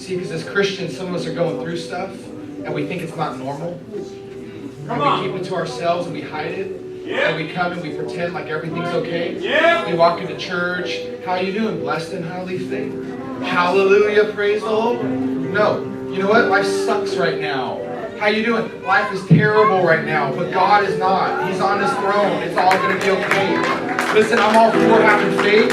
See, because as Christians, some of us are going through stuff, and we think it's not normal. And we keep it to ourselves, and we hide it. And we come and we pretend like everything's okay. We walk into church. How you doing? Blessed and highly favored. Hallelujah, praise the Lord. No. You know what? Life sucks right now. How you doing? Life is terrible right now, but God is not. He's on his throne. It's all going to be okay. Listen, I'm all for having faith,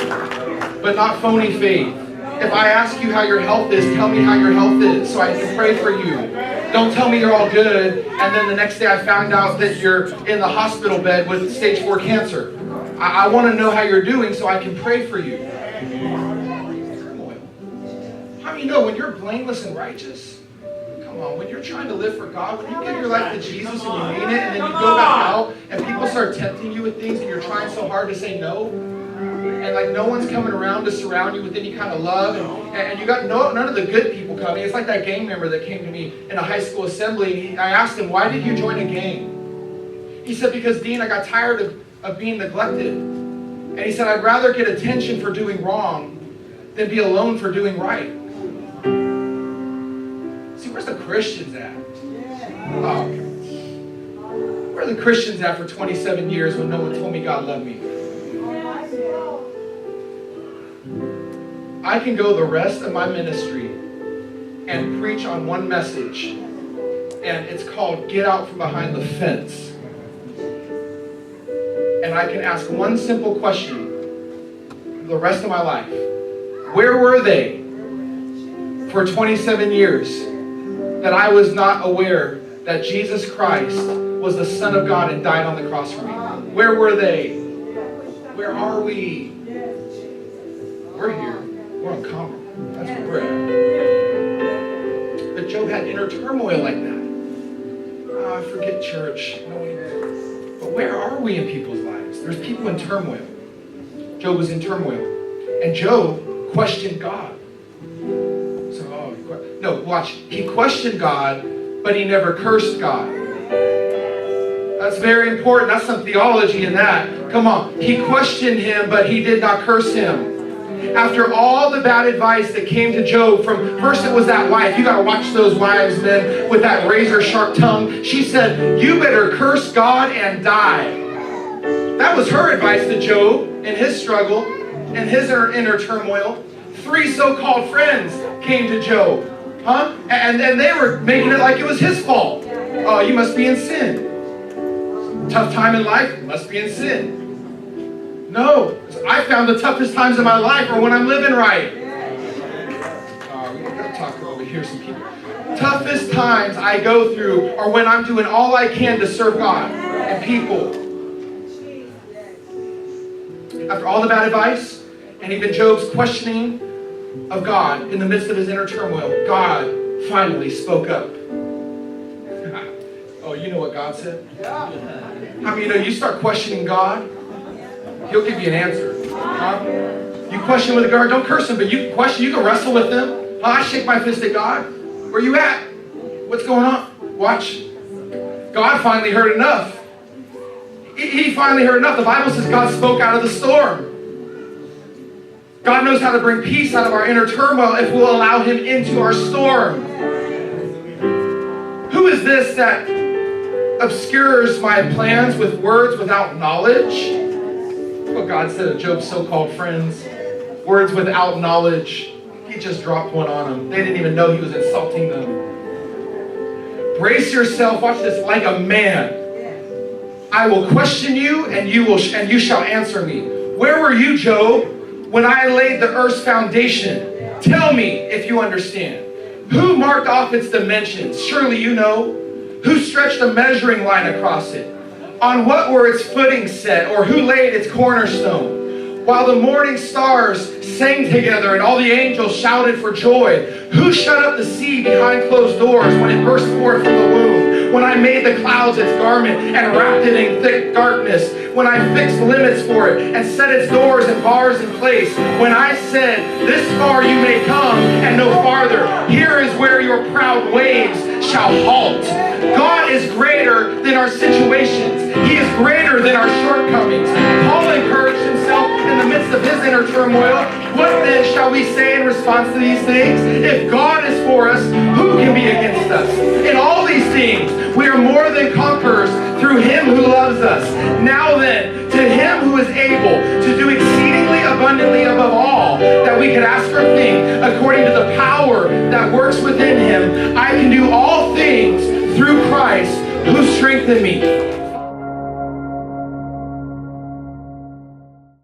but not phony faith. If I ask you how your health is, tell me how your health is so I can pray for you. Don't tell me you're all good, and then the next day I found out that you're in the hospital bed with stage 4 cancer. I want to know how you're doing so I can pray for you. How do you know when you're blameless and righteous? Come on, when you're trying to live for God, when you give your life to Jesus and you mean it, and then you go back out and people start tempting you with things and you're trying so hard to say no, and like no one's coming around to surround you with any kind of love, and you got none of the good people coming. It's like that gang member that came to me in a high school assembly. I asked him, why did you join a gang? He said, because Dean, I got tired of being neglected. And he said, I'd rather get attention for doing wrong than be alone for doing right. See, where's the Christians at? Oh, where are the Christians at for 27 years when no one told me God loved me? I can go the rest of my ministry and preach on one message, and it's called Get Out from Behind the Fence. And I can ask one simple question the rest of my life. Where were they for 27 years that I was not aware that Jesus Christ was the Son of God and died on the cross for me? Where were they? Where are we? We're here. We're uncommon. That's where we're at. But Job had inner turmoil like that. Oh, I forget church. But where are we in people's lives? There's people in turmoil. Job was in turmoil. And Job questioned God. No, watch. He questioned God, but he never cursed God. That's very important. That's some theology in that. Come on. He questioned him, but he did not curse him. After all the bad advice that came to Job from, first it was that wife. You got to watch those wives, men, with that razor sharp tongue. She said, you better curse God and die. That was her advice to Job in his struggle, in his inner turmoil. 3 so-called friends came to Job. Huh? And they were making it like it was his fault. Oh, you must be in sin. Tough time in life, must be in sin. No, I found the toughest times in my life are when I'm living right. We gotta talk over here, some people. Toughest times I go through are when I'm doing all I can to serve God and people. After all the bad advice, and even Job's questioning of God in the midst of his inner turmoil, God finally spoke up. Oh, you know what God said? How many of you know you start questioning God, He'll give you an answer. You question with God, don't curse him, but you question, you can wrestle with him. I shake my fist at God. Where you at? What's going on? Watch. God finally heard enough. He finally heard enough. The Bible says God spoke out of the storm. God knows how to bring peace out of our inner turmoil if we'll allow him into our storm. Who is this that obscures my plans with words without knowledge? What God said to Job's so-called friends. Words without knowledge. He just dropped one on them. They didn't even know he was insulting them. Brace yourself, watch this, like a man. I will question you, and you shall answer me. Where were you, Job, when I laid the earth's foundation? Tell me if you understand. Who marked off its dimensions? Surely you know. Who stretched a measuring line across it? On what were its footings set, or who laid its cornerstone? While the morning stars sang together and all the angels shouted for joy. Who shut up the sea behind closed doors when it burst forth from the womb? When I made the clouds its garment and wrapped it in thick darkness? When I fixed limits for it and set its doors and bars in place? When I said, this far you may come and no farther. Here is where your proud waves shall halt. God is greater than our situations. He is greater than our shortcomings. Paul encouraged himself in the midst of his inner or turmoil. What then shall we say in response to these things? If God is for us, who can be against us? In all these things, we are more than conquerors through him who loves us. Now then, to him who is able to do exceedingly abundantly above all that we could ask or think, according to the power that works within him, I can do all things through Christ who strengthened me.